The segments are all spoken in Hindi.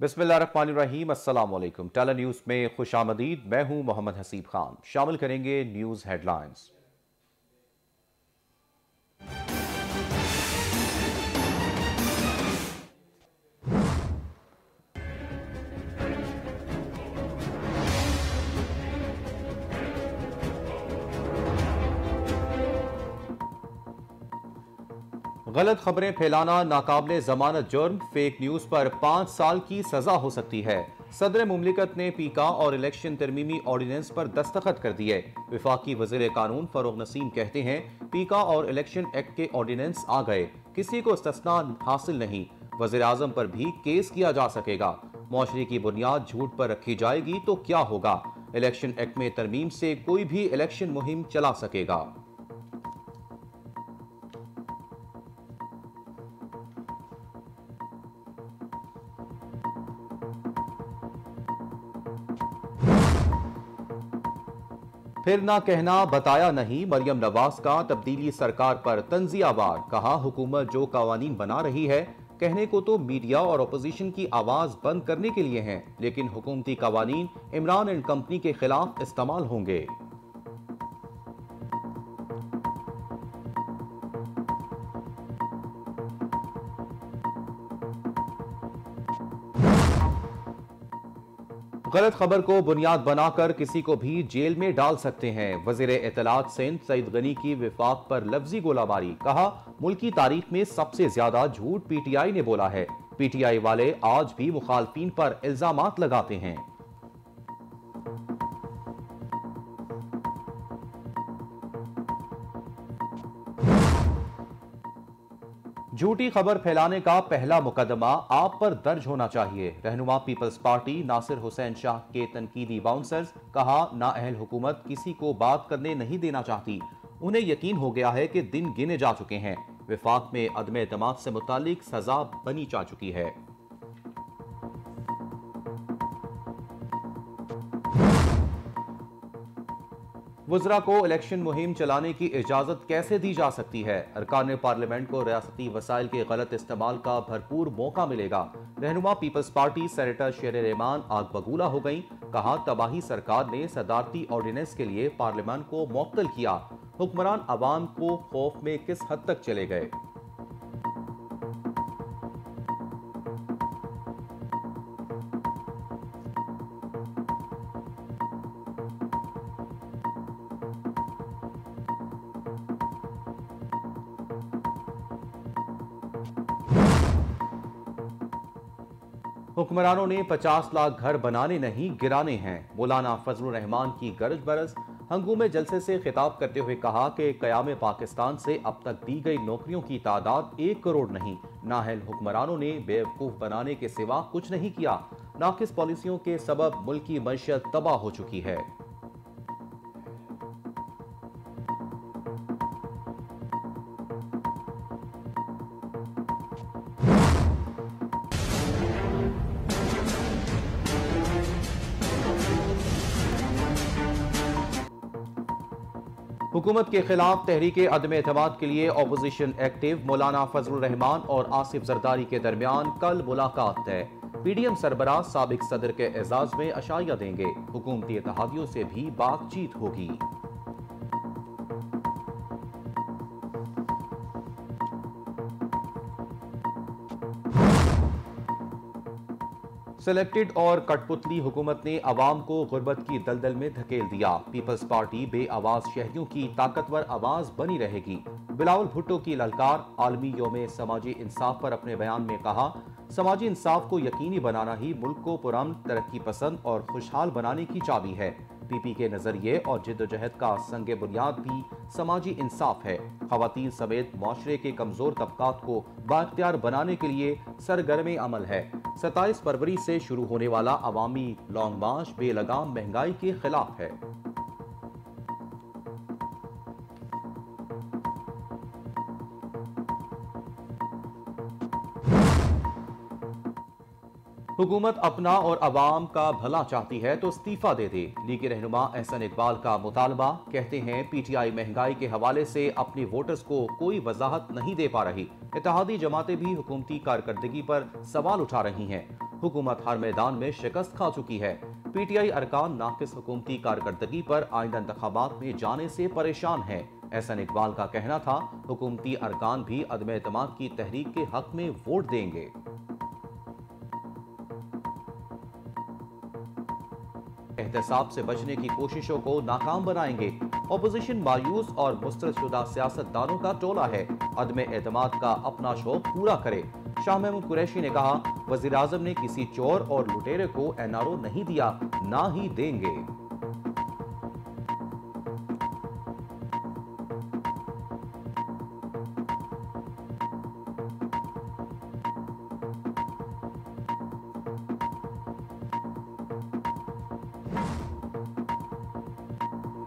बिस्मिल्लाहिर्रहमानिर्रहीम, अस्सलाम वालेकुम। टाला न्यूज़ में खुशामदीद। मैं हूं मोहम्मद हसीब खान। शामिल करेंगे न्यूज़ हेडलाइंस। गलत खबरें फैलाना नाकाबिले जमानत जुर्म। फेक न्यूज पर 5 साल की सजा हो सकती है। सदर मुमलिकत ने पीका और इलेक्शन तरमीमी ऑर्डिनेंस पर दस्तखत कर दिए। विफाकी वजीर कानून फरोग नसीम कहते हैं, पीका और इलेक्शन एक्ट के ऑर्डिनेंस आ गए, किसी को इस्तिस्ना हासिल नहीं। वजीर आजम पर भी केस किया जा सकेगा। मुआशरे की बुनियाद झूठ पर रखी जाएगी तो क्या होगा? इलेक्शन एक्ट में तरमीम से कोई भी इलेक्शन मुहिम चला सकेगा। फिर ना कहना बताया नहीं। मरियम नवाज का तब्दीली सरकार पर तंजियावार। कहा, हुकूमत जो कवानीन बना रही है, कहने को तो मीडिया और अपोजिशन की आवाज बंद करने के लिए हैं, लेकिन हुकूमती कवानीन इमरान एंड कंपनी के खिलाफ इस्तेमाल होंगे। गलत खबर को बुनियाद बनाकर किसी को भी जेल में डाल सकते हैं। वजीर इत्तलात सिंध सईद गनी की विफाक पर लफ्जी गोलाबारी। कहा, मुल्की तारीख में सबसे ज्यादा झूठ पीटीआई ने बोला है। पीटीआई वाले आज भी मुखालफीन पर इल्जामात लगाते हैं। झूठी खबर फैलाने का पहला मुकदमा आप पर दर्ज होना चाहिए। रहनुमा पीपल्स पार्टी नासिर हुसैन शाह के तनकीदी बाउंसर्स। कहा, नाअहल हुकूमत किसी को बात करने नहीं देना चाहती। उन्हें यकीन हो गया है कि दिन गिने जा चुके हैं। विफाक में अदम एतमाद से मुतालिक सजा बनी जा चुकी है। वज़रा को इलेक्शन मुहिम चलाने की इजाजत कैसे दी जा सकती है? अरकान पार्लियामेंट को रियासती वसाइल के गलत इस्तेमाल का भरपूर मौका मिलेगा। रहनुमा पीपल्स पार्टी सेनेटर शेर रहमान आग बगूला हो गई। कहा, तबाही सरकार ने सदारती ऑर्डिनेंस के लिए पार्लियामान को मुअत्तल किया। हुक्मरान अवाम को खौफ में किस हद तक चले गए? हुक्मरानों ने 50 लाख घर बनाने नहीं गिराने हैं। मौलाना फजलुर रहमान की गरज बरस। हंगूमे जलसे से खिताब करते हुए कहा कि क़याम पाकिस्तान से अब तक दी गई नौकरियों की तादाद 1 करोड़ नहीं। नाअहल हुक्मरानों ने बेवकूफ बनाने के सिवा कुछ नहीं किया। नाकिस पॉलिसियों के सबब मुल्क की मईशत तबाह हो चुकी है। हुकूमत के खिलाफ तहरीक अदम एतमाद के लिए अपोजिशन एक्टिव। मौलाना फजलुर रहमान और आसिफ जरदारी के दरमियान कल मुलाकात तय। पीडीएम सरबराह साबिक सदर के एजाज में अशाइया देंगे। हुकूमती इत्तेहादियों से भी बातचीत होगी। सिलेक्टेड और कठपुतली हुकूमत ने अवाम को गुर्बत की दलदल में धकेल दिया। पीपल्स पार्टी बे आवाज शहरियों की ताकतवर आवाज बनी रहेगी। बिलावल भुट्टो की ललकार। आलमी योम समाजी इंसाफ पर अपने बयान में कहा, समाजी इंसाफ को यकीनी बनाना ही मुल्क को पुरअमन, तरक्की पसंद और खुशहाल बनाने की चाबी है। पीपी के नजरिए और जिद्दोजहद का संगे बुनियाद भी समाजी इंसाफ है। खवातीन समेत मुआशरे के कमजोर तबकात को बाख्तियार बनाने के लिए सरगर्म अमल है। 27 फरवरी से शुरू होने वाला अवामी लॉन्ग मार्च बेलगाम महंगाई के खिलाफ है। हुकूमत अपना और अवाम का भला चाहती है तो इस्तीफा दे दे। लीग रहनुमा एहसन इकबाल का मुतालबा। कहते हैं, पीटीआई महंगाई के हवाले से अपने वोटर्स को कोई वजाहत नहीं दे पा रही। इत्तेहादी जमातें भी हुकूमती कारकर्दगी पर सवाल उठा रही हैं। हुकूमत हर मैदान में शिकस्त खा चुकी है। पीटीआई अरकान नाकिस हुकूमती कारकर्दगी पर आइंदा इंतखाबात में जाने से परेशान है। एहसन इकबाल का कहना था, हुकूमती अरकान भी अदम एतमाद की तहरीक के हक में वोट देंगे। एहतसाब से बचने की कोशिशों को नाकाम बनाएंगे। ऑपोजिशन मायूस और मुस्तरदशुदा सियासतदानों का टोला है। अदम एतमाद का अपना शौक पूरा करे। शाह महमूद कुरैशी ने कहा, वजीर आजम ने किसी चोर और लुटेरे को एनआरओ नहीं दिया, ना ही देंगे।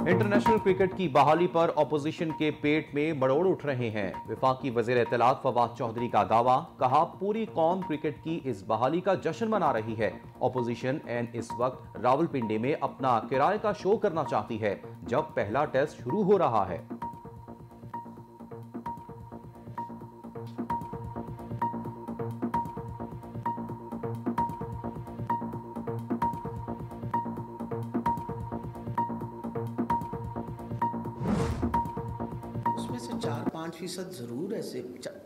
इंटरनेशनल क्रिकेट की बहाली पर ऑपोजिशन के पेट में मरोड़ उठ रहे हैं। वफाकी वजीर इत्तलात फवाद चौधरी का दावा, कहा पूरी कौम क्रिकेट की इस बहाली का जश्न मना रही है। ऑपोजिशन एन इस वक्त रावलपिंडी में अपना किराए का शो करना चाहती है, जब पहला टेस्ट शुरू हो रहा है। उसमें से 4-5% ज़रूर ऐसे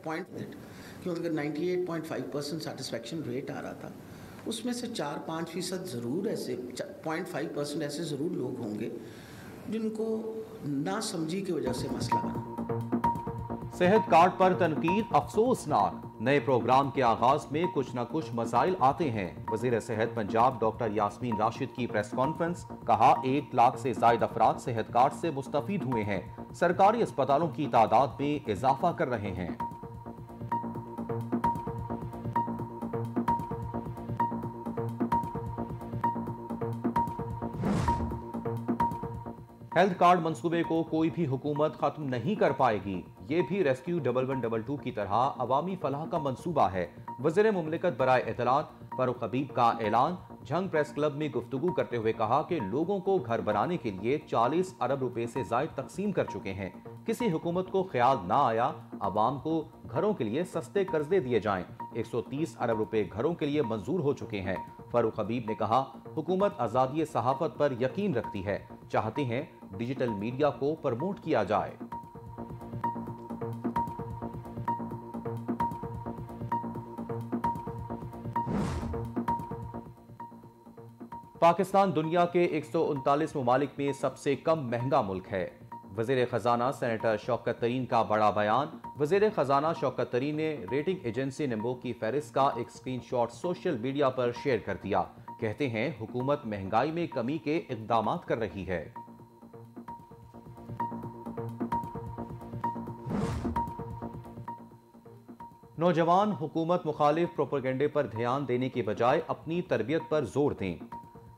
पॉइंट क्योंकि 98.5% सेटिस्फेक्शन रेट आ रहा था, उसमें से 4-5% ज़रूर ऐसे 0.5% ऐसे ज़रूर लोग होंगे जिनको ना समझी की वजह से मसला बना। सेहत कार्ड पर तनकीद अफसोसनाक। नए प्रोग्राम के आगाज में कुछ न कुछ मसाइल आते हैं। वजीर सेहत पंजाब डॉक्टर यास्मीन राशिद की प्रेस कॉन्फ्रेंस, कहा 1 लाख से ज्यादा अफराद सेहत कार्ड से मुस्तफीद हुए हैं। सरकारी अस्पतालों की तादाद में इजाफा कर रहे हैं। हेल्थ कार्ड मंसूबे को कोई भी हुकूमत खत्म नहीं कर पाएगी। ये भी रेस्क्यू 1122 की तरह अवामी फलाह का मंसूबा है। वज़ीर मुमलिकत बराए इत्तलात फारूक हबीब का ऐलान। झंग प्रेस क्लब में गुफ्तगू करते हुए कहा कि लोगों को घर बनाने के लिए 40 अरब रुपए से जायद तकसीम कर चुके हैं। किसी हुकूमत को ख्याल ना आया अवाम को घरों के लिए सस्ते कर्जे दिए जाएं। 130 अरब रुपए घरों के लिए मंजूर हो चुके हैं। फारूक हबीब ने कहा, हुकूमत आजादी सहाफत पर यकीन रखती है, चाहते हैं डिजिटल मीडिया को प्रमोट किया जाए। पाकिस्तान दुनिया के 139 ममालिक में सबसे कम महंगा मुल्क है। वजीर खजाना सेनेटर शौकत तरीन का बड़ा बयान। वजीर खजाना शौकत तरीन ने रेटिंग एजेंसी निम्बो की फहरिस्त का एक स्क्रीनशॉट सोशल मीडिया पर शेयर कर दिया। कहते हैं हुकूमत महंगाई में कमी के इक़दाम कर रही है। नौजवान हुकूमत मुखालिफ प्रोपेगेंडे पर ध्यान देने की बजाय अपनी तरबियत पर जोर दें।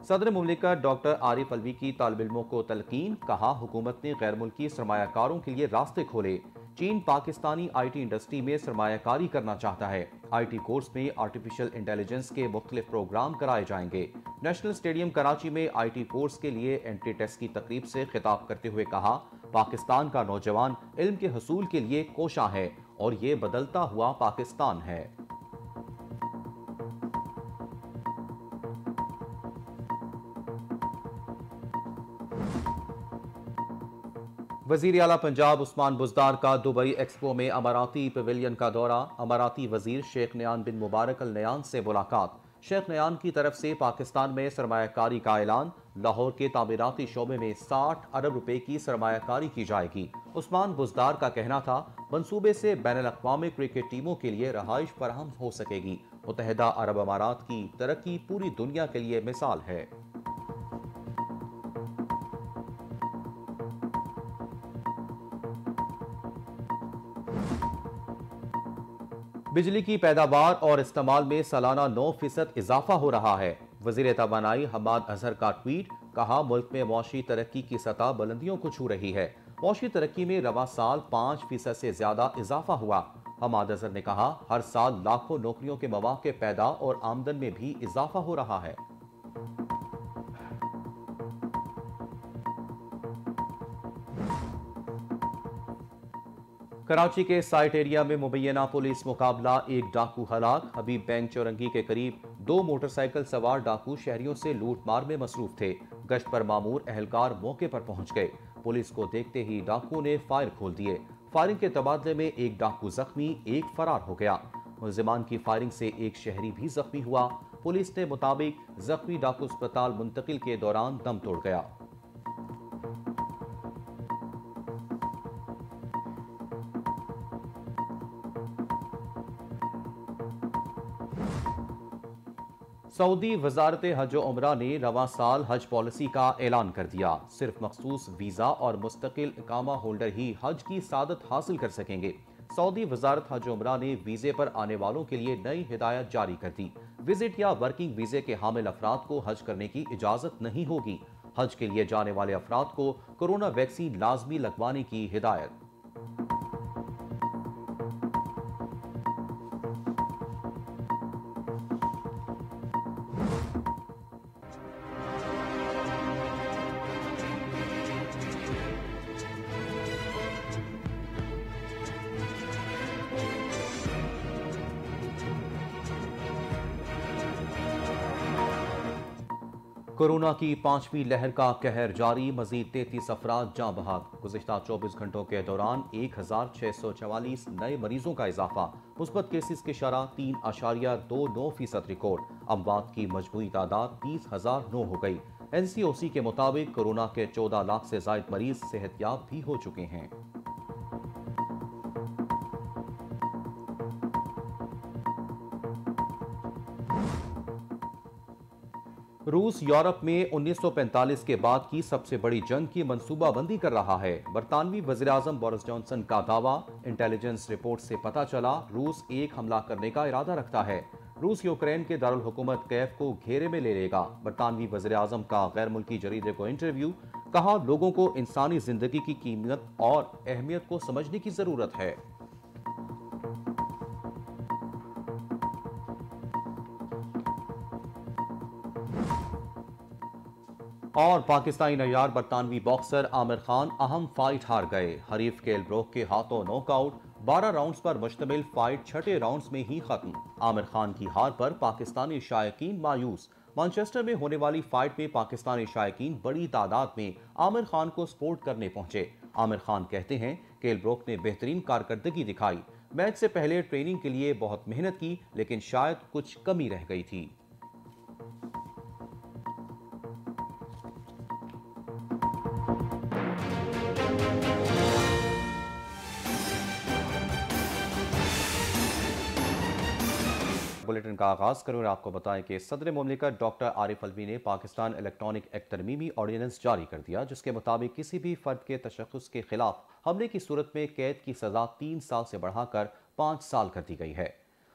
सदर मुमलिकत डॉक्टर आरिफ अलवी की तालिब इल्मों को तलकीन। कहा, हुकूमत ने गैर मुल्की सरमायाकारों के लिए रास्ते खोले। चीन पाकिस्तानी IT इंडस्ट्री में सरमायाकारी करना चाहता है। IT कोर्स में आर्टिफिशियल इंटेलिजेंस के मुख्तलिफ प्रोग्राम कराए जाएंगे। नेशनल स्टेडियम कराची में IT कोर्स के लिए एंट्री टेस्ट की तकरीब से खिताब करते हुए कहा, पाकिस्तान का नौजवान इल्म के हसूल के लिए कोशा है और ये बदलता हुआ पाकिस्तान है। वजीर आला पंजाब उस्मान बुज़दार का दुबई एक्सपो में अमाराती पवेलियन का दौरा। अमाराती वजीर शेख नयान बिन मुबारक अल नयान से मुलाकात। शेख नयान की तरफ से पाकिस्तान में सरमायाकारी का ऐलान। लाहौर के तामीराती शोबे में 60 अरब रुपए की सरमायाकारी की जाएगी। उस्मान बुज़दार का कहना था, मंसूबे से बैनुल अक़वामी क्रिकेट टीमों के लिए रहाइश फराहम हो सकेगी। मुत्तहिदा अरब अमारात की तरक्की पूरी दुनिया के लिए मिसाल है। बिजली की पैदावार और इस्तेमाल में सालाना 9% इजाफा हो रहा है। वजीर तवानाई हमाद अजहर का ट्वीट। कहा, मुल्क में मौशी तरक्की की सतह बुलंदियों को छू रही है। मौशी तरक्की में रवा साल 5% से ज्यादा इजाफा हुआ। हमाद अजहर ने कहा, हर साल लाखों नौकरियों के मौके पैदा और आमदन में भी इजाफा हो रहा है। कराची के साइट एरिया में मुबैना पुलिस मुकाबला, एक डाकू हलाक। हबीब बैंक चौरंगी के करीब 2 मोटरसाइकिल सवार डाकू शहरियों से लूटमार में मसरूफ थे। गश्त पर मामूर एहलकार मौके पर पहुंच गए। पुलिस को देखते ही डाकू ने फायर खोल दिए। फायरिंग के तबादले में एक डाकू जख्मी, एक फरार हो गया। मुलजिमान की फायरिंग से एक शहरी भी जख्मी हुआ। पुलिस के मुताबिक जख्मी डाकू अस्पताल मुंतकिल के दौरान दम तोड़ गया। सऊदी वजारत हज और उमरा ने रवां साल हज पॉलिसी का ऐलान कर दिया। सिर्फ मखसूस वीजा और मुस्तकिल इकामा होल्डर ही हज की सादत हासिल कर सकेंगे। सऊदी वजारत हज और उमरा ने वीजे पर आने वालों के लिए नई हिदायत जारी कर दी। विजिट या वर्किंग वीजे के हामिल अफराद को हज करने की इजाजत नहीं होगी। हज के लिए जाने वाले अफराद को कोरोना वैक्सीन लाजमी लगवाने की हिदायत। कोरोना की 5वीं लहर का कहर जारी, मजीद 33 अफराद जाँ बहक। गुज़िश्ता 24 घंटों के दौरान 1644 नए मरीजों का इजाफा। मुस्बत केसेस की शरह 3.29% रिकॉर्ड। अमवात की मजमूई तादाद 30,009 हो गई। NCOC के मुताबिक कोरोना के 14 लाख से जायद मरीज सेहतयाब भी हो चुके हैं। रूस यूरोप में 1945 के बाद की सबसे बड़ी जंग की मंसूबाबंदी कर रहा है। बरतानवी वज़ीर-ए-आज़म बोरिस जॉनसन का दावा, इंटेलिजेंस रिपोर्ट से पता चला रूस एक हमला करने का इरादा रखता है। रूस यूक्रेन के दारुल हुकूमत कैफ को घेरे में ले लेगा। बरतानवी वज़ीर-ए-आज़म का गैर मुल्की जरीदे को इंटरव्यू, कहा लोगों को इंसानी जिंदगी की कीमत और अहमियत को समझने की जरूरत है। और पाकिस्तानी नैयार बरतानवी बॉक्सर आमिर खान अहम फाइट हार गए। हरीफ केल ब्रोक के हाथों नॉकआउट। 12 राउंड्स पर मुश्तमिल फाइट छठे राउंड्स में ही खत्म। आमिर खान की हार पर पाकिस्तानी शायकीन मायूस। मैनचेस्टर में होने वाली फाइट में पाकिस्तानी शायकीन बड़ी तादाद में आमिर खान को सपोर्ट करने पहुंचे। आमिर खान कहते हैं केल ब्रोक ने बेहतरीन कारकर्दगी दिखाई। मैच से पहले ट्रेनिंग के लिए बहुत मेहनत की, लेकिन शायद कुछ कमी रह गई थी। बुलेटिन का आगाज करें और आपको बताएं कि सदर मुमलिकत डॉक्टर आरिफ अलवी ने पाकिस्तान इलेक्ट्रॉनिक एक्ट तरमीमी ऑर्डिनेंस जारी कर दिया, जिसके मुताबिक किसी भी फर्द के तशख्खुस के खिलाफ हमले की सूरत में कैद की सजा 3 साल से बढ़ाकर 5 साल कर दी गई है।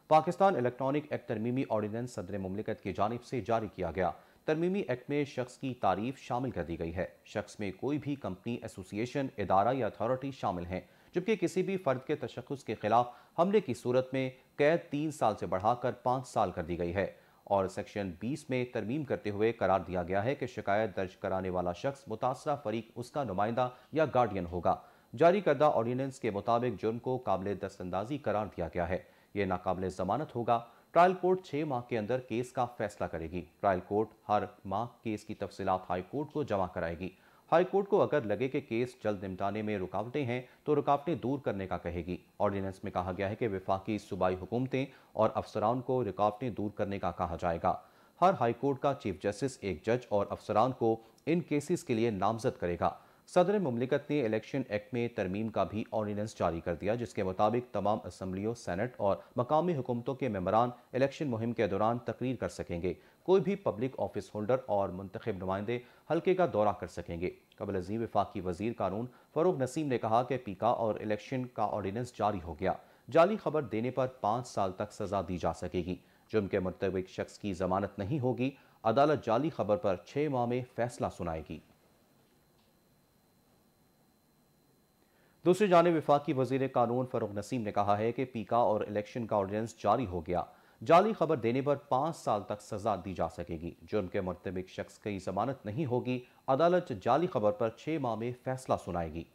पाकिस्तान इलेक्ट्रॉनिक एक्ट तरमीमी ऑर्डिनेंस सदर मुमलिकत की जानिब से जारी किया गया। तरमीमी एक्ट में शख्स की तारीफ शामिल कर दी गई है। शख्स में कोई भी कंपनी, एसोसिएशन, इदारा या अथॉरिटी शामिल है, जबकि किसी भी फर्द के तशख्खुस के खिलाफ हमले की सूरत में कैद 3 साल से बढ़ाकर 5 साल कर दी गई है। और सेक्शन 20 में तरमीम करते हुए करार दिया गया है कि शिकायत दर्ज कराने वाला शख्स मुतासरा फरीक उसका नुमाइंदा या गार्डियन होगा। जारी करदा ऑर्डिनेंस के मुताबिक जुर्म को काबिल दस्तंदाजी करार दिया गया है। यह नाकाबिल जमानत होगा। ट्रायल कोर्ट 6 माह के अंदर केस का फैसला करेगी। ट्रायल कोर्ट हर माह केस की तफसीलात हाई कोर्ट को जमा कराएगी। हाई कोर्ट को अगर लगे कि केस जल्द निपटाने में रुकावटें हैं तो रुकावटें दूर करने का कहेगी। ऑर्डिनेंस में कहा गया है कि वफाकी सूबाई हुकूमतें और अफसरान को रुकावटें दूर करने का कहा जाएगा। हर हाई कोर्ट का चीफ जस्टिस एक जज और अफसरान को इन केसेस के लिए नामजद करेगा। सदर मुमलिकत ने इलेक्शन एक्ट में तरमीम का भी ऑर्डिनेंस जारी कर दिया, जिसके मुताबिक तमाम असम्बलियों, सेनेट और मकामी हुकूमतों के मेंबरान इलेक्शन मुहिम के दौरान तकरीर कर सकेंगे। कोई भी पब्लिक ऑफिस होल्डर और मुंतखब नुमाइंदे हल्के का दौरा कर सकेंगे। कबल अज़ीम वफाकी वजीर कानून फ़रूग नसीम ने कहा कि पीका और इलेक्शन का ऑर्डिनेंस जारी हो गया। जाली खबर देने पर 5 साल तक सजा दी जा सकेगी। जुर्म के मुर्तकब शख्स की जमानत नहीं होगी। अदालत जाली खबर पर 6 माह में फैसला सुनाएगी। दूसरी जानिब वफाकी वजीर कानून फ़रूग नसीम ने कहा है कि पीका और इलेक्शन का ऑर्डिनेंस जारी हो गया। जाली खबर देने पर 5 साल तक सजा दी जा सकेगी। जुर्म के मुर्तकब शख्स की जमानत नहीं होगी। अदालत जाली खबर पर 6 माह में फैसला सुनाएगी।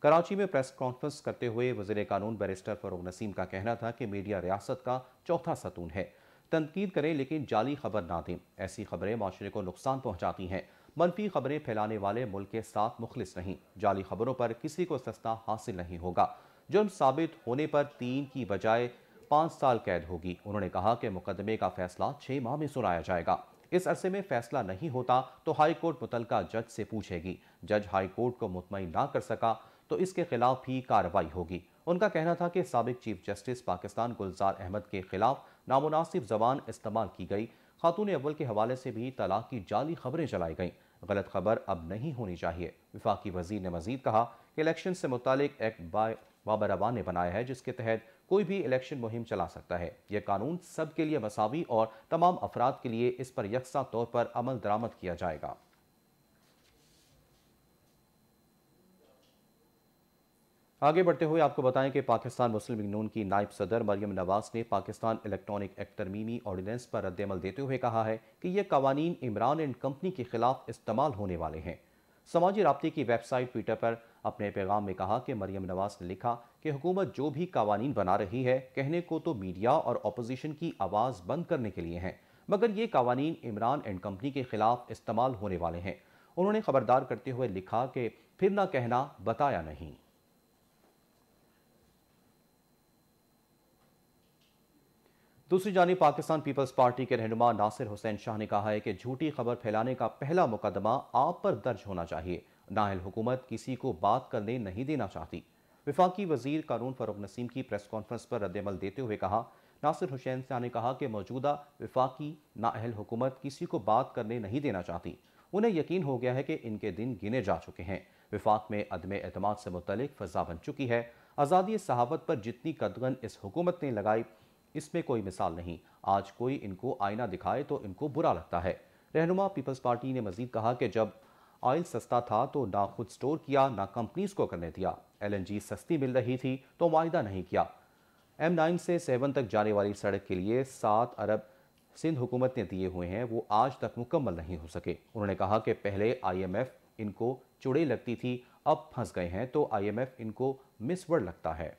कराची में प्रेस कॉन्फ्रेंस करते हुए वजीर कानून बैरिस्टर फ़रूग नसीम का कहना था कि मीडिया रियासत का चौथा सतून है। तनकीद करें लेकिन जाली खबर ना दें। ऐसी खबरें माशरे को नुकसान पहुंचाती हैं। मनफी खबरें फैलाने वाले मुल्क के साथ मुखलिस नहीं। जाली खबरों पर किसी को सस्ता हासिल नहीं होगा। जुर्म साबित होने पर 3 की बजाय 5 साल कैद होगी। उन्होंने कहा कि मुकदमे का फैसला 6 माह में सुनाया जाएगा। इस अरसे में फैसला नहीं होता तो हाई कोर्ट मुतलका जज से पूछेगी। जज हाई कोर्ट को मुतमईन ना कर सका तो इसके खिलाफ भी कार्रवाई होगी। उनका कहना था कि साबिक चीफ जस्टिस पाकिस्तान गुलजार अहमद के खिलाफ नामुनासिब जबान इस्तेमाल की गई। खातून अव्वल के हवाले से भी तलाक की जाली खबरें चलाई गईं। गलत खबर अब नहीं होनी चाहिए। वफाकी वजीर ने मजीद कहा कि इलेक्शन से मुतालिक एक बाबर अवान ने बनाया है जिसके तहत कोई भी इलेक्शन मुहिम चला सकता है। यह कानून सब के लिए मसावी और तमाम अफराद के लिए इस पर यकसा तौर पर अमल दरामद किया जाएगा। आगे बढ़ते हुए आपको बताएं कि पाकिस्तान मुस्लिम लीग नून की नायब सदर मरियम नवाज ने पाकिस्तान इलेक्ट्रॉनिक एक्ट तरमीमी ऑर्डिनेंस पर रद्दमल देते हुए कहा है कि यह कवानीन इमरान एंड कंपनी के खिलाफ इस्तेमाल होने वाले हैं। समाजी राब्ते की वेबसाइट ट्विटर पर अपने पैगाम में कहा कि मरियम नवाज ने लिखा कि हुकूमत जो भी कवानीन बना रही है कहने को तो मीडिया और अपोजिशन की आवाज़ बंद करने के लिए हैं, मगर ये कवानीन इमरान एंड कंपनी के खिलाफ इस्तेमाल होने वाले हैं। उन्होंने खबरदार करते हुए लिखा कि फिर ना कहना बताया नहीं। दूसरी जानिब पाकिस्तान पीपल्स पार्टी के रहनुमा नासिर हुसैन शाह ने कहा है कि झूठी खबर फैलाने का पहला मुकदमा आप पर दर्ज होना चाहिए। नाअहल हुकूमत किसी को बात करने नहीं देना चाहती। वफाकी वजीर कानून फरूक नसीम की प्रेस कॉन्फ्रेंस पर रद्दमल देते हुए कहा, नासिर हुसैन शाह ने कहा कि मौजूदा वफाकी नाअहल हुकूमत किसी को बात करने नहीं देना चाहती। उन्हें यकीन हो गया है कि इनके दिन गिने जा चुके हैं। वफाक में अदम एतमाद से मुतल्लिक फजा बन चुकी है। आज़ादी सहावत पर जितनी कदगन इस हुकूमत ने लगाई इसमें कोई मिसाल नहीं। आज कोई इनको आईना दिखाए तो इनको बुरा लगता है। रहनुमा पीपल्स पार्टी ने मजीद कहा कि जब ऑयल सस्ता था तो ना खुद स्टोर किया ना कंपनीज को करने दिया। LNG सस्ती मिल रही थी तो मुआहदा नहीं किया। M9 से 7 तक जाने वाली सड़क के लिए 7 अरब सिंध हुकूमत ने दिए हुए हैं, वो आज तक मुकम्मल नहीं हो सके। उन्होंने कहा कि पहले IMF इनको चुड़े लगती थी, अब फंस गए हैं तो IMF इनको मिसवर्ड लगता है।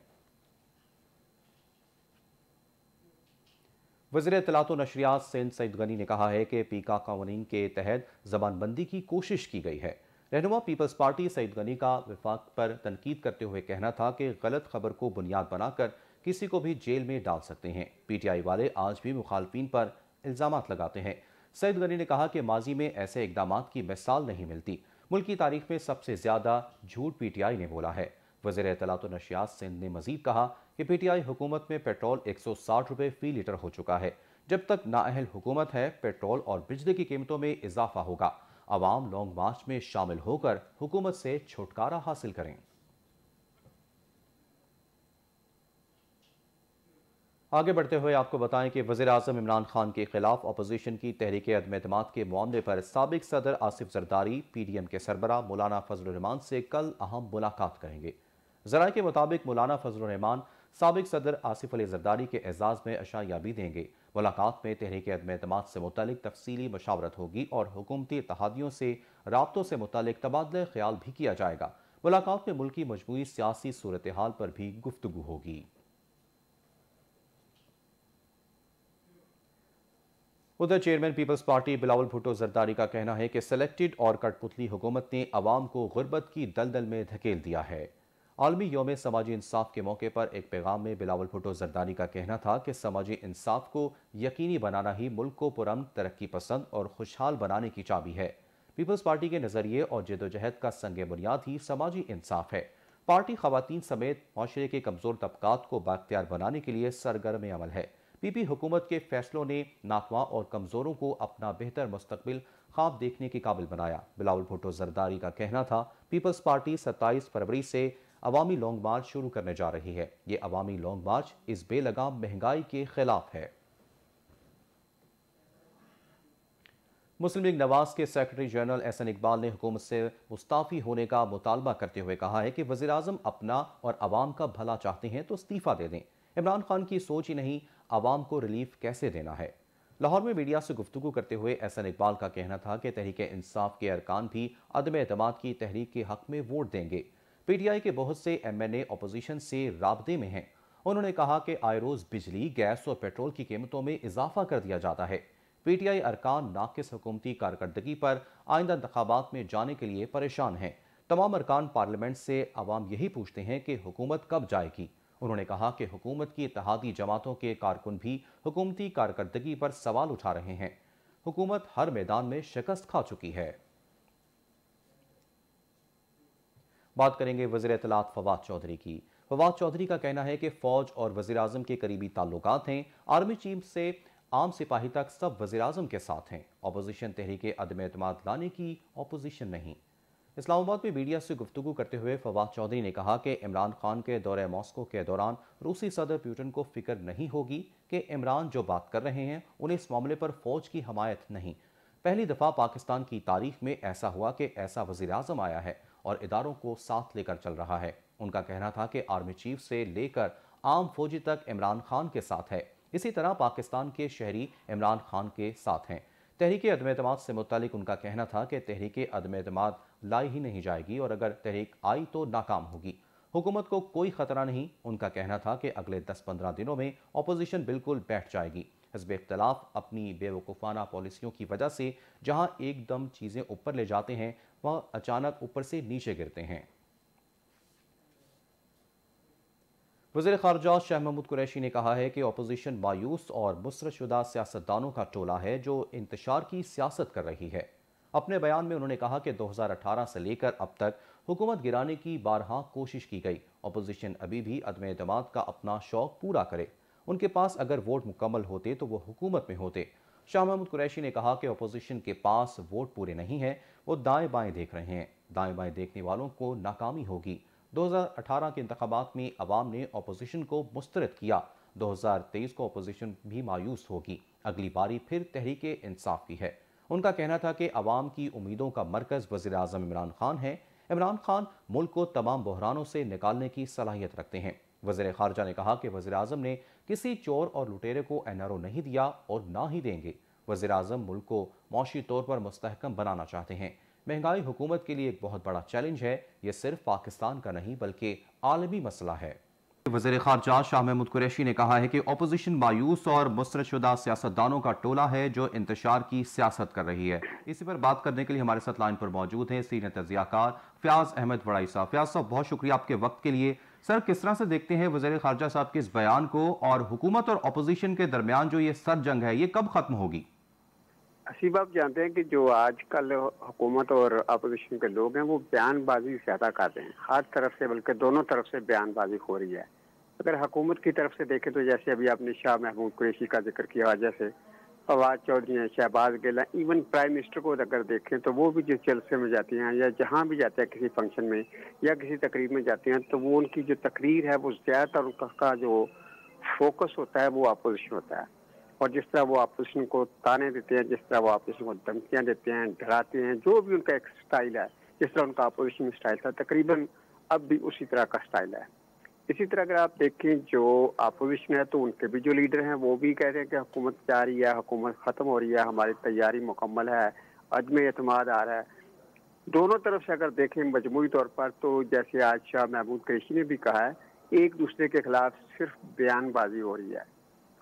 वज़ीर इत्तलात व नशरियात सिंध सईद गनी ने कहा है कि पीका कानून के तहत ज़बानबंदी की कोशिश की गई है। रहनुमा पीपल्स पार्टी सईद गनी का वफाक पर तनकीद करते हुए कहना था कि गलत खबर को बुनियाद बनाकर किसी को भी जेल में डाल सकते हैं। PTI वाले आज भी मुखालफिन पर इल्ज़ामात लगाते हैं। सईद गनी ने कहा कि माजी में ऐसे इकदाम की मिसाल नहीं मिलती। मुल्क की तारीख में सबसे ज़्यादा झूठ PTI ने बोला है। वज़ीर इत्तलात व नशरियात सिंध ने मजीद कहा कि PTI हुकूमत में पेट्रोल 160 रुपये फी लीटर हो चुका है। जब तक नाअहल हुकूमत है पेट्रोल और बिजली की कीमतों में इजाफा होगा। अवाम लॉन्ग मार्च में शामिल होकर हुकूमत से छुटकारा हासिल करें। आगे बढ़ते हुए आपको बताएं कि वज़ीर आज़म इमरान खान के खिलाफ अपोजिशन की तहरीक अदम-ए-एतमाद के मामले पर साबिक सदर आसिफ जरदारी PDM के सरबरा मौलाना फजल रहमान से कल अहम मुलाकात करेंगे। ज़राए के मुताबिक मौलाना फजल रहमान साबिक सदर आसिफ अली जरदारी के एजाज़ में अशायाबी देंगे। मुलाकात में तहरीक अदम-ए-एतमाद से मुतालिक तफसीली मशावरत होगी और हुकूमती इत्तेहादियों से राब्तों से मुतालिक तबादला ख्याल भी किया जाएगा। मुलाकात में मुल्क की मजमूई सियासी सूरत हाल पर भी गुफ्तगू होगी। उधर चेयरमैन पीपल्स पार्टी बिलावल भुट्टो जरदारी का कहना है कि सेलेक्टेड और कठपुतली हुकूमत ने अवाम को गुर्बत की दलदल में धकेल दिया है। आलमी यौम समाजी इंसाफ के मौके पर एक पैगाम में बिलावल भुट्टो जरदारी का कहना था कि समाजी इंसाफ को यकीनी बनाना ही मुल्क को पुरअमन, तरक्की पसंद और खुशहाल बनाने की चाबी है। पीपल्स पार्टी के नजरिए और जदोजहद का संग बुनियाद ही समाजी इंसाफ है। पार्टी खवातीन समेत माशरे के कमजोर तबकात को बाख्तियार बनाने के लिए सरगर्म अमल है। PP हुकूमत के फैसलों ने नातवा और कमजोरों को अपना बेहतर मुस्तकबिल ख्वाब देखने के काबिल बनाया। बिलावल भुट्टो जरदारी का कहना था पीपल्स पार्टी 27 फरवरी से अवामी लॉन्ग मार्च शुरू करने जा रही है। ये अवामी लॉन्ग मार्च इस बेलगाम महंगाई के खिलाफ है। मुस्लिम लीग नवाज के सेक्रेटरी जनरल एहसन इकबाल ने हुकूमत से मुस्ताफी होने का मुतालबा करते हुए कहा है कि वज़ीर आज़म अपना और अवाम का भला चाहते हैं तो इस्तीफा दे दें। इमरान खान की सोच ही नहीं अवाम को रिलीफ कैसे देना है। लाहौर में मीडिया से गुफ्तगू करते हुए एहसन इकबाल का कहना था कि तहरीक इंसाफ के अरकान भी अदम एतमाद की तहरीक के हक में वोट देंगे। PTI के बहुत से MNA अपोजिशन से राबते में हैं उन्होंने कहा कि आए रोज बिजली, गैस और पेट्रोल की कीमतों में इजाफा कर दिया जाता है। पीटीआई अरकान नाकिस हुकूमती कारकर्दगी पर आइंदा इंतखाबात में जाने के लिए परेशान हैं। तमाम अरकान पार्लियामेंट से अवाम यही पूछते हैं कि हुकूमत कब जाएगी। उन्होंने कहा कि हुकूमत की इत्तेहादी जमातों के कारकुन भी हुकूमती कारकर्दगी पर सवाल उठा रहे हैं। हुकूमत हर मैदान में शिकस्त खा चुकी है। बात करेंगे वज़ीर इत्तलात फवाद चौधरी की। फवाद चौधरी का कहना है कि फौज और वज़ीर आज़म के करीबी ताल्लुकात हैं। आर्मी चीफ से आम सिपाही तक सब वज़ीर आज़म के साथ हैं। अपोजिशन तहरीक अदम एतमाद लाने की अपोजिशन नहीं। इस्लामाबाद में मीडिया से गुफ्तगू करते हुए फवाद चौधरी ने कहा कि इमरान खान के दौरे मॉस्को के दौरान रूसी सदर पुतिन को फिक्र नहीं होगी कि इमरान जो बात कर रहे हैं उन्हें इस मामले पर फौज की हमायत नहीं। पहली दफ़ा पाकिस्तान की तारीख में ऐसा हुआ कि ऐसा वज़ीर आज़म आया है और इदारों को साथ लेकर चल रहा है। उनका कहना था कि आर्मी चीफ से लेकर आम फौजी तक इमरान खान के साथ है। इसी तरह पाकिस्तान के शहरी इमरान खान के साथ हैं। तहरीक अदम एतमाद से मुतालिक उनका कहना था कि तहरीक अदम एतमाद लाई ही नहीं जाएगी और अगर तहरीक आई तो नाकाम होगी। हुकूमत को कोई खतरा नहीं। उनका कहना था कि अगले 10-15 दिनों में अपोजिशन बिल्कुल बैठ जाएगी। हिज़्ब इख्तिलाफ अपनी बेवकूफ़ाना पॉलिसियों की वजह से जहां एकदम चीज़ें ऊपर ले जाते हैं वह अचानक ऊपर से नीचे गिरते हैं। वज़ीर ख़ारजा शाह महमूद कुरैशी ने कहा है कि अपोजिशन मायूस और मुसरतशुदा सियासतदानों का टोला है जो इंतशार की सियासत कर रही है। अपने बयान में उन्होंने कहा कि 2018 से लेकर अब तक हुकूमत गिराने की बारहा कोशिश की गई। अपोजिशन अभी भी अदम एतमाद का अपना शौक पूरा करे। उनके पास अगर वोट मुकम्मल होते तो वो हुकूमत में होते। शाह महमूद कुरैशी ने कहा कि अपोजिशन के पास वोट पूरे नहीं है, वो दाएं बाएं देख रहे हैं। दाएं बाएं देखने वालों को नाकामी होगी। 2018 के इंतखाबात में अवाम ने अपोजिशन को मुस्तरद किया। 2023 को अपोजिशन भी मायूस होगी। अगली बारी फिर तहरीक इंसाफ की है। उनका कहना था कि अवाम की उम्मीदों का मरकज़ वज़ीर आज़म इमरान खान है। इमरान खान मुल्क को तमाम बहरानों से निकालने की सलाहियत रखते हैं। वज़ीर ख़ारजा ने कहा कि वज़ीर आज़म ने किसी चोर और लुटेरे को NRO नहीं दिया और ना ही देंगे। वज़ीर आज़म मुल्क को मौशी तौर पर मुस्तहकम बनाना चाहते हैं। महंगाई हुकूमत के लिए एक बहुत बड़ा चैलेंज है। ये सिर्फ पाकिस्तान का नहीं बल्कि आलमी मसला है। वज़ीर ख़ारजा शाह महमूद कुरैशी ने कहा है कि अपोजिशन मायूस और मुसरतशुदा सियासतदानों का टोला है जो इंतशार की सियासत कर रही है। इसी पर बात करने के लिए हमारे साथ लाइन पर मौजूद हैं सीनियर तजियाकार फ़याज़ अहमद वड़ाई साहब। फ़याज़ साहब, बहुत शुक्रिया आपके वक्त के लिए। सर, किस तरह से देखते हैं वज़ीर ख़ारजा साहब के इस बयान को और हुकूमत और अपोजिशन के दरमियान जो ये सर जंग है ये कब खत्म होगी? असीब, आप जानते हैं कि जो आजकल हुकूमत और अपोजिशन के लोग हैं वो बयानबाजी ज़्यादा कर रहे हैं, हर तरफ से, बल्कि दोनों तरफ से बयानबाजी हो रही है। अगर हुकूमत की तरफ से देखें तो जैसे अभी आपने शाह महमूद कुरैशी का जिक्र किया, जैसे फवाद चौधरी हैं, शहबाज गिल हैं, इवन प्राइम मिनिस्टर को अगर देखें तो वो भी जिस जलसे में जाती हैं या जहाँ भी जाते हैं किसी फंक्शन में या किसी तकरीब में जाते हैं तो वो उनकी जो तकरीर है वो ज़्यादातर उनका जो फोकस होता है वो अपोजिशन होता है। और जिस तरह वो अपोजिशन को ताने देते हैं, जिस तरह वो अपोजिशन को धमकियाँ देते हैं, डराते हैं, जो भी उनका एक स्टाइल है, जिस तरह उनका अपोजिशन स्टाइल था, तकरीबन अब भी उसी तरह का स्टाइल है। इसी तरह अगर आप देखें जो अपोजिशन है तो उनके भी जो लीडर हैं वो भी कह रहे हैं कि हुकूमत जा रही है, हुकूमत ख़त्म हो रही है, हमारी तैयारी मुकम्मल है, अदम एतमाद आ रहा है। दोनों तरफ से अगर देखें मजमूई तौर पर तो जैसे आज शाह महमूद कुरैशी ने भी कहा है, एक दूसरे के खिलाफ सिर्फ बयानबाजी हो रही है।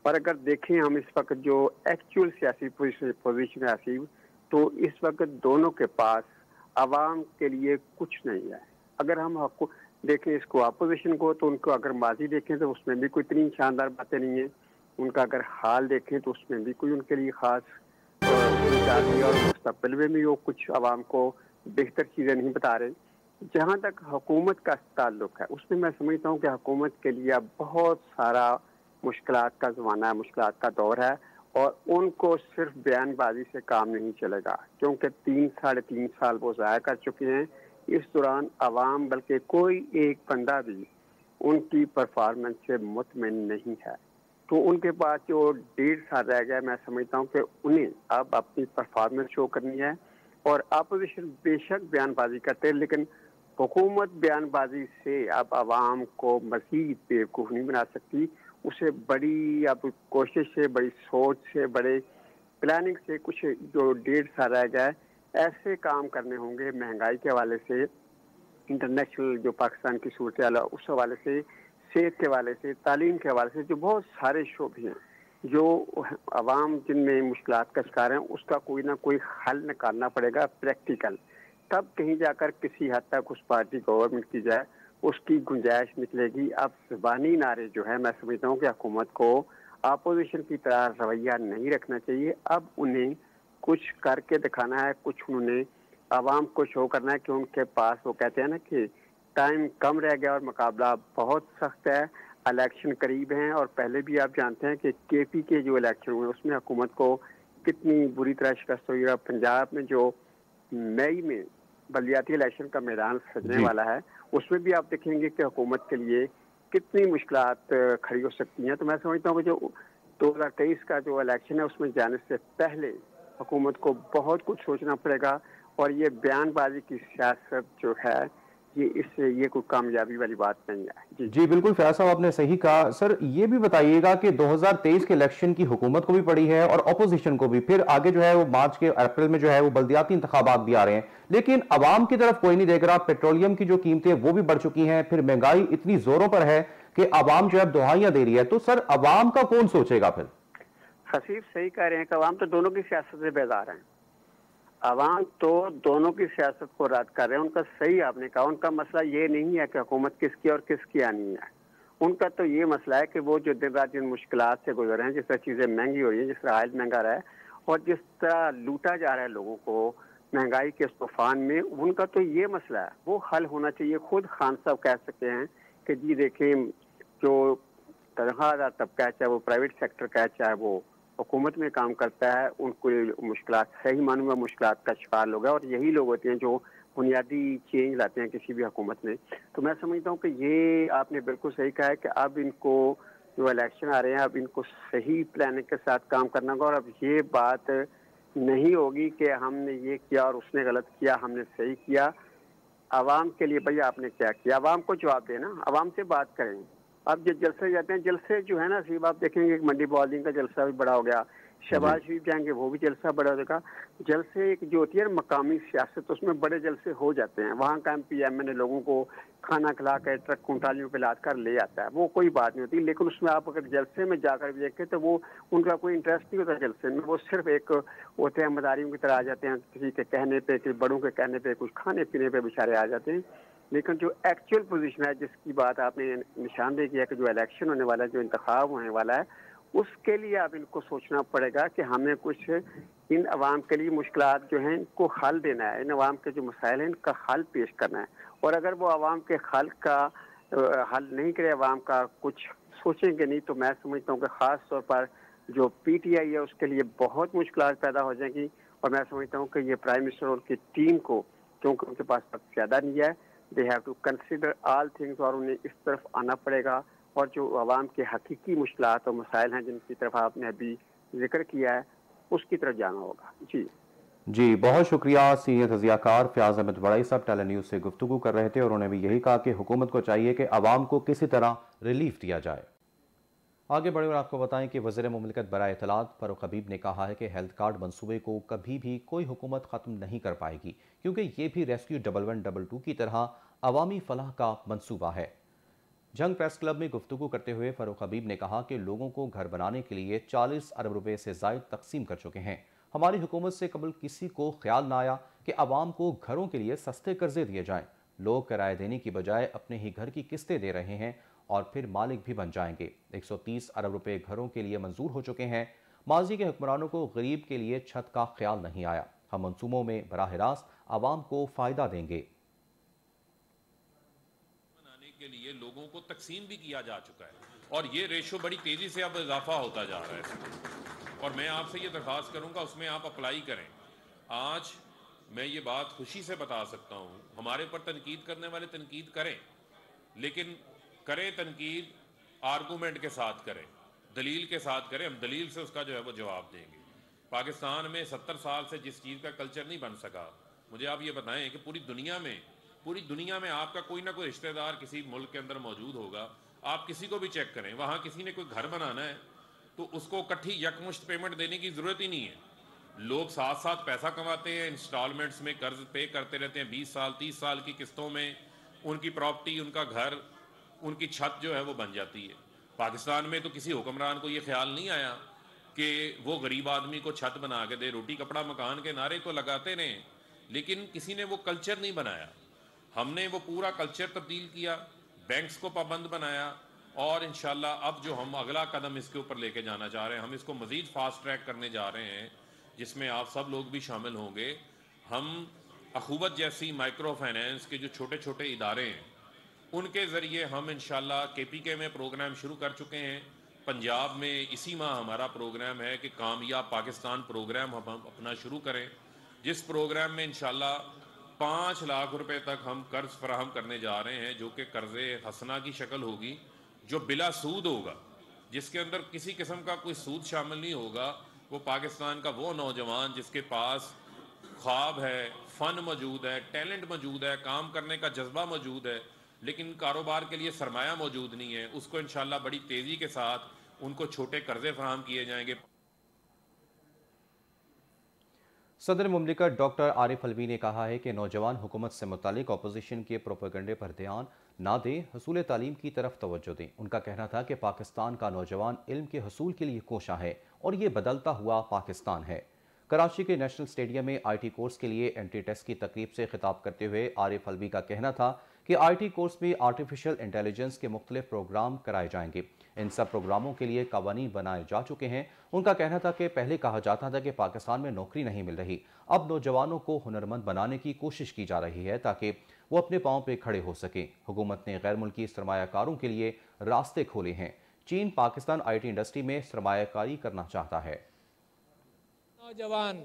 और अगर देखें हम इस वक्त जो एक्चुअल सियासी पोजीशन है असीब, तो इस वक्त दोनों के पास आवाम के लिए कुछ नहीं है। अगर हम देखें इसको अपोजिशन को तो उनको अगर माजी देखें तो उसमें भी कोई इतनी शानदार बातें नहीं है। उनका अगर हाल देखें तो उसमें भी कोई उनके लिए खास और मुस्तकबिल में भी वो कुछ आवाम को बेहतर चीज़ें नहीं बता रहे। जहाँ तक हुकूमत का ताल्लुक है उसमें मैं समझता हूँ कि हुकूमत के लिए अब बहुत सारा मुश्किलात का ज़माना है, मुश्किलात का दौर है और उनको सिर्फ बयानबाजी से काम नहीं चलेगा, क्योंकि 3-3.5 साल वो ज़ाया कर चुके हैं। इस दौरान आवाम बल्कि कोई एक बंदा भी उनकी परफॉर्मेंस से मुतमिन नहीं है। तो उनके पास जो 1.5 साल रह गया, मैं समझता हूँ कि उन्हें अब अपनी परफॉर्मेंस शो करनी है। और अपोजिशन बेशक बयानबाजी करते हैं लेकिन हुकूमत बयानबाजी से अब आवाम को मज़ीद बेवकूफ़ नहीं बना सकती। उसे बड़ी अब कोशिश से, बड़ी सोच से, बड़े प्लानिंग से कुछ जो 1.5 साल रह गया है ऐसे काम करने होंगे महंगाई के हवाले से, इंटरनेशनल जो पाकिस्तान की सूरत हाल है उस हवाले से, सेहत के हवाले से, तालीम के हवाले से, जो बहुत सारे शोबे हैं जो आवाम जिनमें मुश्किलात का शिकार हैं, उसका कोई ना कोई हल निकालना पड़ेगा प्रैक्टिकल। तब कहीं जाकर किसी हद तक उस पार्टी गवर्नमेंट की जाए उसकी गुंजाइश निकलेगी। अब ज़बानी नारे जो है, मैं समझता हूँ कि हुकूमत को अपोजिशन की तरह रवैया नहीं रखना चाहिए। अब उन्हें कुछ करके दिखाना है, कुछ उन्होंने आवाम को शो करना है कि उनके पास, वो कहते हैं ना कि टाइम कम रह गया और मुकाबला बहुत सख्त है, इलेक्शन करीब हैं। और पहले भी आप जानते हैं कि केपी के जो इलेक्शन हुए उसमें हुकूमत को कितनी बुरी तरह शिकस्त हुई है। पंजाब में जो मई में बलदियाती इलेक्शन का मैदान सजने वाला है, उसमें भी आप देखेंगे कि हुकूमत के लिए कितनी मुश्किलात खड़ी हो सकती हैं। तो मैं समझता हूँ कि जो 2023 का जो इलेक्शन है उसमें जाने से पहले हुकूमत को बहुत कुछ सोचना पड़ेगा। और ये बयानबाजी की सियासत जो है ये कोई कामयाबी वाली बात नहीं है। जी बिल्कुल फयाज साहब, आपने सही कहा। सर ये भी बताइएगा कि 2023 के इलेक्शन की हुकूमत को भी पड़ी है और अपोजिशन को भी, फिर आगे जो है वो मार्च के अप्रैल में जो है वो बल्दियाती इंतखाबात भी आ रहे हैं, लेकिन अवाम की तरफ कोई नहीं देख रहा। पेट्रोलियम की जो कीमतें वो भी बढ़ चुकी हैं, फिर महंगाई इतनी जोरों पर है कि अवाम जो है दुहाइयां दे रही है। तो सर अवाम का कौन सोचेगा फिर? हसीब सही कह रहे हैं कि अवाम तो दोनों की सियासत से बेजार हैं। अवाम तो दोनों की सियासत को रद्द कर रहे हैं। उनका सही आपने कहा, उनका मसला ये नहीं है कि हुकूमत किसकी और किसकी आनी है। उनका तो ये मसला है कि वो जो दिन रात जिन मुश्किलात से गुजर रहे हैं, जिस तरह चीज़ें महंगी हो रही हैं, जिस तरह ऑयल महंगा रहा है और जिस तरह लूटा जा रहा है लोगों को महंगाई के इस तूफान में, उनका तो ये मसला है, वो हल होना चाहिए। खुद खान साहब कह सकते हैं कि जी देखें, जो तनख्वाहदार तबका है, चाहे वो प्राइवेट सेक्टर का है चाहे वो हुकूमत में काम करता है, उनको मुश्किलात, सही मानूं में मुश्किलात का शिकार लोग हैं। और यही लोग होते हैं जो बुनियादी चेंज लाते हैं किसी भी हुकूमत में। तो मैं समझता हूँ कि ये आपने बिल्कुल सही कहा है कि अब इनको जो इलेक्शन आ रहे हैं, अब इनको सही प्लानिंग के साथ काम करना होगा। और अब ये बात नहीं होगी कि हमने ये किया और उसने गलत किया, हमने सही किया। आवाम के लिए भैया आपने क्या किया, आवाम को जवाब देना, आवाम से बात करें। अब जो जलसे जाते हैं, जलसे जो है ना सीब, आप देखेंगे मंडी बॉलिंग का जलसा भी बड़ा हो गया, शहबाज शरीफ जाएंगे वो भी जलसा बड़ा हो जाएगा। जलसे एक जो होती है मकामी सियासत, उसमें बड़े जलसे हो जाते हैं। वहाँ का MPMN लोगों को खाना खिला कर ट्रक कुंटालियों पे लाद कर ले आता है, वो कोई बात नहीं होती। लेकिन उसमें आप अगर जलसे में जाकर भी देखें तो वो उनका कोई इंटरेस्ट नहीं होता जलसे में। वो सिर्फ एक होते हैं मदारियों की तरह आ जाते हैं, किसी के कहने पे, किसी बड़ों के कहने पे, कुछ खाने पीने पे बेचारे आ जाते हैं। लेकिन जो एक्चुअल पोजीशन है, जिसकी बात आपने निशानदेही किया कि जो इलेक्शन होने वाला है, जो इंतखाब होने वाला है, उसके लिए अब इनको सोचना पड़ेगा कि हमें कुछ इन अवाम के लिए मुश्किलात जो हैं इनको हल देना है, इन अवाम के जो मसाइल हैं इनका हल पेश करना है। और अगर वो अवाम के हल का हल नहीं करे, अवाम का कुछ सोचेंगे नहीं, तो मैं समझता हूँ कि ख़ास तौर पर जो PTI है उसके लिए बहुत मुश्किलात पैदा हो जाएंगी। और मैं समझता हूँ कि ये प्राइम मिनिस्टर और उनकी टीम को, क्योंकि उनके पास वक्त ज़्यादा नहीं है, they have to consider all things, और उन्हें इस तरफ आना पड़ेगा। और जो आवाम के हकीकी मुश्किलात और मसाइल हैं जिनकी तरफ आपने अभी जिक्र किया है, उसकी तरफ जाना होगा। जी बहुत शुक्रिया। सीनियर तजियाकार फयाज अहमद बड़ाई साहब टेली न्यूज़ से गुफ्तगू कर रहे थे और उन्होंने भी यही कहा कि हुकूमत को चाहिए कि आवाम को किसी तरह रिलीफ दिया जाए। आगे बढ़े और आपको बताएं कि वज़ीर मुमलिकत बराए इत्तलात फारूक हबीब ने कहा है कि हेल्थ कार्ड मंसूबे को कभी भी कोई हुकूमत ख़त्म नहीं कर पाएगी, क्योंकि ये भी रेस्क्यू 1122 की तरह अवामी फलाह का मंसूबा है। जंग प्रेस क्लब में गुफ्तगू करते हुए फारूक हबीब ने कहा कि लोगों को घर बनाने के लिए 40 अरब रुपए से ज़ायद तकसीम कर चुके हैं। हमारी हुकूमत से कबल किसी को ख्याल ना आया कि आवाम को घरों के लिए सस्ते कर्जे दिए जाएं। लोग किराया देने की बजाय अपने ही घर की किस्तें दे रहे हैं और फिर मालिक भी बन जाएंगे। 130 अरब रुपए घरों के लिए मंजूर हो चुके हैं। माजी के हुक्मरानों को गरीब के लिए छत का ख्याल नहीं आया। हम मंसूबों में बराह रास्त आवाम को फ़ायदा देंगे। बनाने के लिए लोगों को तकसीम भी किया जा चुका है और ये रेशो बड़ी तेज़ी से अब इजाफा होता जा रहा है। और मैं आपसे ये दरख्वास्त करूंगा उसमें आप अप्लाई करें। आज मैं ये बात खुशी से बता सकता हूँ, हमारे ऊपर तनकीद करने वाले तनकीद करें, लेकिन करें तनकीद आर्गूमेंट के साथ करें, दलील के साथ करें। हम दलील से उसका जो है वो जवाब देंगे। पाकिस्तान में 70 साल से जिस चीज़ का कल्चर नहीं बन सका, मुझे आप ये बताएं कि पूरी दुनिया में आपका कोई ना कोई रिश्तेदार किसी मुल्क के अंदर मौजूद होगा। आप किसी को भी चेक करें, वहाँ किसी ने कोई घर बनाना है तो उसको इकट्ठी यकमुश्त पेमेंट देने की ज़रूरत ही नहीं है। लोग साथ साथ पैसा कमाते हैं, इंस्टॉलमेंट्स में कर्ज पे करते रहते हैं, 20 साल 30 साल की किस्तों में उनकी प्रॉपर्टी, उनका घर, उनकी छत जो है वो बन जाती है। पाकिस्तान में तो किसी हुक्मरान को ये ख्याल नहीं आया कि वो गरीब आदमी को छत बना के दे। रोटी कपड़ा मकान के नारे तो लगाते रहे, लेकिन किसी ने वो कल्चर नहीं बनाया। हमने वो पूरा कल्चर तब्दील किया, बैंक्स को पाबंद बनाया, और इंशाल्लाह अब जो हम अगला कदम इसके ऊपर लेके जाना चाह रहे हैं, हम इसको मज़ीद फास्ट ट्रैक करने जा रहे हैं, जिसमें आप सब लोग भी शामिल होंगे। हम अखूबत जैसी माइक्रो फाइनेंस के जो छोटे छोटे इदारे हैं, उनके ज़रिए हम इंशाल्लाह KPK में प्रोग्राम शुरू कर चुके हैं। पंजाब में इसी माह हमारा प्रोग्राम है कि कामयाब पाकिस्तान प्रोग्राम हम अपना शुरू करें, जिस प्रोग्राम में इंशाल्लाह 5 लाख रुपए तक हम कर्ज फराहम करने जा रहे हैं, जो कि कर्ज़े हसना की शक्ल होगी, जो बिला सूद होगा, जिसके अंदर किसी किस्म का कोई सूद शामिल नहीं होगा। वो पाकिस्तान का वो नौजवान जिसके पास ख्वाब है, फ़न मौजूद है, टैलेंट मौजूद है, काम करने का जज्बा मौजूद है, लेकिन कारोबार के लिए सरमाया मौजूद नहीं है, उसको इंशाल्लाह बड़ी तेज़ी के साथ उनको छोटे कर्जे फराहम किए जाएंगे। सदर मुमलिकत डॉक्टर आरिफ अलवी ने कहा है कि नौजवान हुकूमत से मुतालिक अपोजिशन के प्रोपेगंडे पर ध्यान ना दें, हसूल तालीम की तरफ तवज्जो दें। उनका कहना था कि पाकिस्तान का नौजवान इल्म के हसूल के लिए कोशा है और ये बदलता हुआ पाकिस्तान है। कराची के नेशनल स्टेडियम में IT कोर्स के लिए एंट्री टेस्ट की तकरीब से खिताब करते हुए आरिफ अलवी का कहना था कि IT कोर्स में आर्टिफिशियल इंटेलिजेंस के मुख्तलिफ प्रोग्राम कराए जाएंगे। इन सब प्रोग्रामों के लिए कवानीन बनाए जा चुके हैं। उनका कहना था कि पहले कहा जाता था कि पाकिस्तान में नौकरी नहीं मिल रही, अब नौजवानों को हुनरमंद बनाने की कोशिश की जा रही है ताकि वो अपने पाँव पर खड़े हो सकें। हुकूमत ने गैर मुल्की सरमायाकारों के लिए रास्ते खोले हैं। चीन पाकिस्तान IT इंडस्ट्री में सरमायाकारी करना चाहता है। नौजवान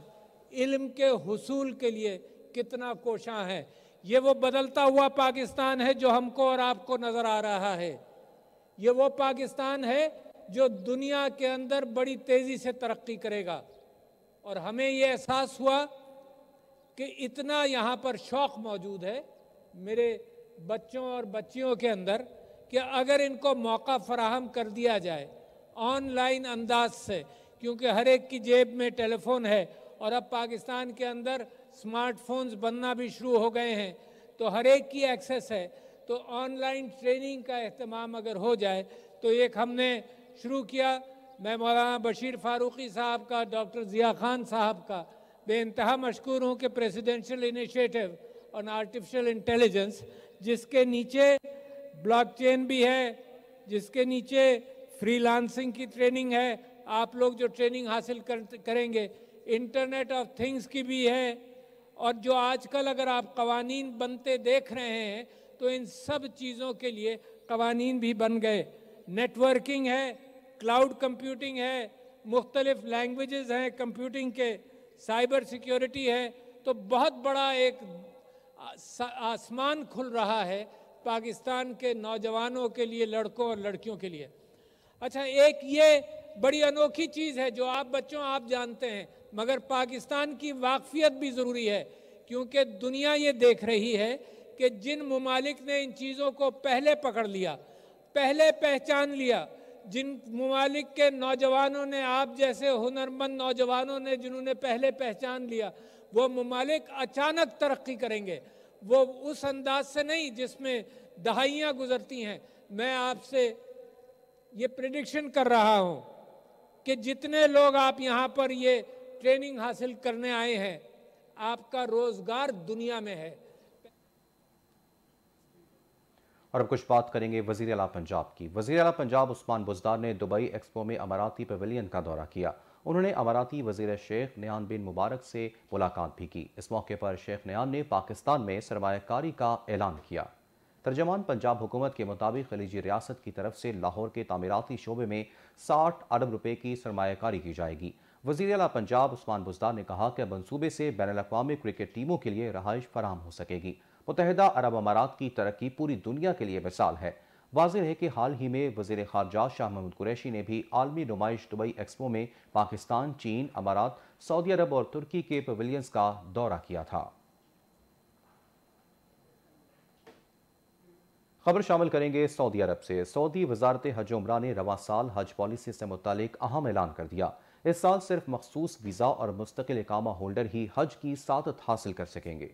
इल्म के हुसूल के लिए कितना कोशां है, ये वो बदलता हुआ पाकिस्तान है जो हमको और आपको नजर आ रहा है। ये वो पाकिस्तान है जो दुनिया के अंदर बड़ी तेजी से तरक्की करेगा। और हमें ये एहसास हुआ कि इतना यहाँ पर शौक मौजूद है मेरे बच्चों और बच्चियों के अंदर कि अगर इनको मौका फराहम कर दिया जाए ऑनलाइन अंदाज से, क्योंकि हर एक की जेब में टेलीफोन है और अब पाकिस्तान के अंदर स्मार्टफोन्स बनना भी शुरू हो गए हैं, तो हर एक की एक्सेस है। तो ऑनलाइन ट्रेनिंग का एहतमाम अगर हो जाए तो एक हमने शुरू किया। मैं मौलाना बशीर फारूकी साहब का, डॉक्टर ज़िया खान साहब का बेइंतहा मशकूर हूँ कि presidential initiative on artificial intelligence, जिसके नीचे ब्लॉकचेन भी है, जिसके नीचे फ्रीलांसिंग की ट्रेनिंग है, आप लोग जो ट्रेनिंग हासिल करेंगे, इंटरनेट ऑफ थिंग्स की भी है, और जो आजकल अगर आप कवानीन बनते देख रहे हैं तो इन सब चीज़ों के लिए कवानीन भी बन गए। नेटवर्किंग है, क्लाउड कंप्यूटिंग है, मुख्तलिफ लैंग्वेजेस हैं कंप्यूटिंग के, साइबर सिक्योरिटी है। तो बहुत बड़ा एक आसमान खुल रहा है पाकिस्तान के नौजवानों के लिए, लड़कों और लड़कियों के लिए। अच्छा, एक ये बड़ी अनोखी चीज़ है जो आप बच्चों आप जानते हैं, मगर पाकिस्तान की वाकफियत भी ज़रूरी है, क्योंकि दुनिया ये देख रही है कि जिन ममालिक ने इन चीज़ों को पहले पकड़ लिया, पहले पहचान लिया, जिन ममालिक के नौजवानों ने, आप जैसे हुनरमंद नौजवानों ने जिन्होंने पहले पहचान लिया, वो ममालिक अचानक तरक्की करेंगे। वो उस अंदाज से नहीं जिसमें दहाइयाँ गुजरती हैं। मैं आपसे ये प्रेडिक्शन कर रहा हूँ कि जितने लोग आप यहाँ पर ये ट्रेनिंग हासिल करने आए हैं, आपका रोजगार दुनिया में है। और अब कुछ बात करेंगे वज़ीर आला पंजाब की। वज़ीर आला पंजाब उस्मान बुज़दार ने दुबई एक्सपो में अमाराती पवेलियन का दौरा किया। उन्होंने अमाराती वज़ीर शेख नयान बिन मुबारक से मुलाकात भी की। इस मौके पर शेख नयान ने पाकिस्तान में सरमायाकारी का ऐलान किया। तर्जमान पंजाब हुकूमत के मुताबिक खलीजी रियासत की तरफ से लाहौर के तामीराती शोबे में 60 अरब रुपए की सरमायाकारी की जाएगी। वज़ीर आला पंजाब उस्मान बुज़दार ने कहा कि मंसूबे से बैनुल-अक़वामी क्रिकेट टीमों के लिए रहाइश फराहम हो सकेगी। मुत्तहिदा अरब अमारात की तरक्की पूरी दुनिया के लिए मिसाल है। वाज़ेह है कि हाल ही में वज़ीर ख़ारजा शाह महमूद कुरैशी ने भी आलमी नुमाइश दुबई एक्सपो में पाकिस्तान, चीन, अमारात, सऊदी अरब और तुर्की के पवेलियंस का दौरा किया था। खबर शामिल करेंगे सऊदी अरब से। सऊदी वजारत हज उम्रा ने रवां साल हज पॉलिसी से मुतालिक अहम ऐलान कर दिया। इस साल सिर्फ मखसूस वीज़ा और मुस्तकिल इकामा होल्डर ही हज की सादत हासिल कर सकेंगे।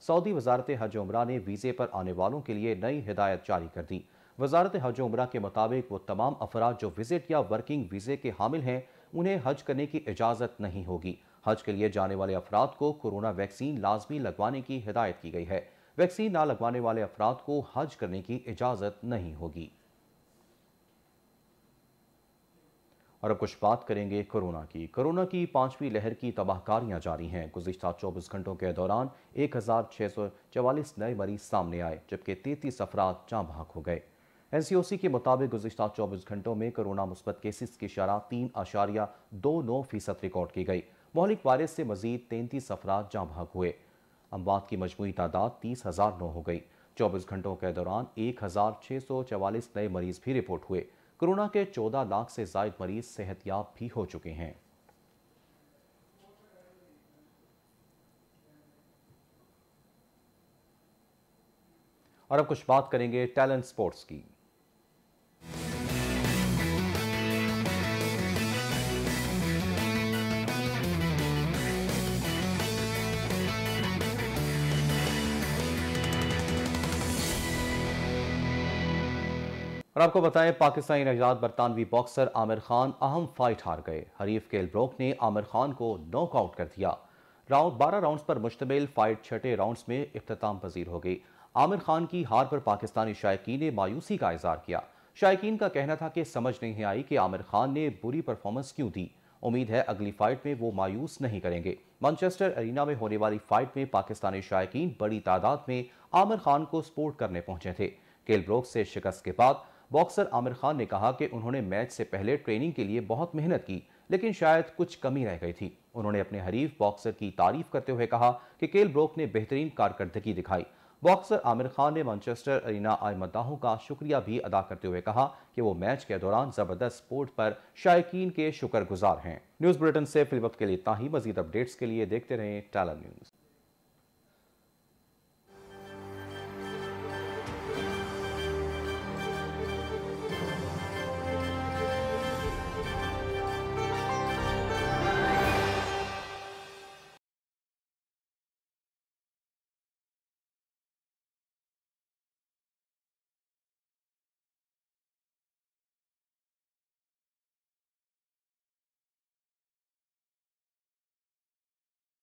सऊदी वजारत हज उम्रा ने वीज़े पर आने वालों के लिए नई हिदायत जारी कर दी। वजारत हज उम्रा के मुताबिक वो तमाम अफराद जो विजिट या वर्किंग वीजे के हामिल हैं उन्हें हज करने की इजाज़त नहीं होगी। हज के लिए जाने वाले अफराद को कोरोना वैक्सीन लाजमी लगवाने की हिदायत की गई है। वैक्सीन ना लगवाने वाले अफराद को हज करने की इजाज़त नहीं होगी। और अब कुछ बात करेंगे कोरोना की। कोरोना की 5वीं लहर की तबाहकारियां जारी हैं। गुज़िश्ता 24 घंटों के दौरान 1644 नए मरीज सामने आए, जबकि 33 अफराद जाँ बहक हो गए। NCOC के मुताबिक गुज़िश्ता 24 घंटों में कोरोना मुस्बत केसेस की शरह 3.29% रिकॉर्ड की गई। मौलिक वायरस से मजीद 33 अफराद जाँ बहक हुए। अमवात की मजमूई तादाद 30,009 हो गई। 24 घंटों के दौरान 1644 नए मरीज भी रिपोर्ट हुए। कोरोना के 14 लाख से ज्यादा मरीज सेहतयाब भी हो चुके हैं। और अब कुछ बात करेंगे टैलेंट स्पोर्ट्स की। और आपको बताएं, पाकिस्तानी नौजवान बरतानवी बॉक्सर आमिर खान अहम फाइट हार गए। हरीफ केल ब्रोक ने आमिर खान को नॉकआउट कर दिया। 12 राउंड्स पर मुश्तमिल फाइट छठे राउंड्स में इख्तिताम पजीर हो गई। आमिर खान की हार पर पाकिस्तानी शायकीन ने मायूसी का इजहार किया। शायकीन का कहना था कि समझ नहीं आई कि आमिर खान ने बुरी परफॉर्मेंस क्यों दी। उम्मीद है अगली फाइट में वो मायूस नहीं करेंगे। मैनचेस्टर अरीना में होने वाली फाइट में पाकिस्तानी शायकीन बड़ी तादाद में आमिर खान को सपोर्ट करने पहुंचे थे। केल ब्रोक से शिकस्त के बाद बॉक्सर आमिर खान ने कहा कि उन्होंने मैच से पहले ट्रेनिंग के लिए बहुत मेहनत की, लेकिन शायद कुछ कमी रह गई थी। उन्होंने अपने हरीफ बॉक्सर की तारीफ करते हुए कहा कि केल ब्रोक ने बेहतरीन कारकर्दगी दिखाई। बॉक्सर आमिर खान ने मैनचेस्टर अरीना आए मद्दाहों का शुक्रिया भी अदा करते हुए कहा कि वो मैच के दौरान जबरदस्त सपोर्ट पर शायकीन के शुक्रगुजार हैं। न्यूज़ बुलेटिन से फिल वक्त के लिए इतना ही। मजीद अपडेट्स के लिए देखते रहें टैलेंट न्यूज़।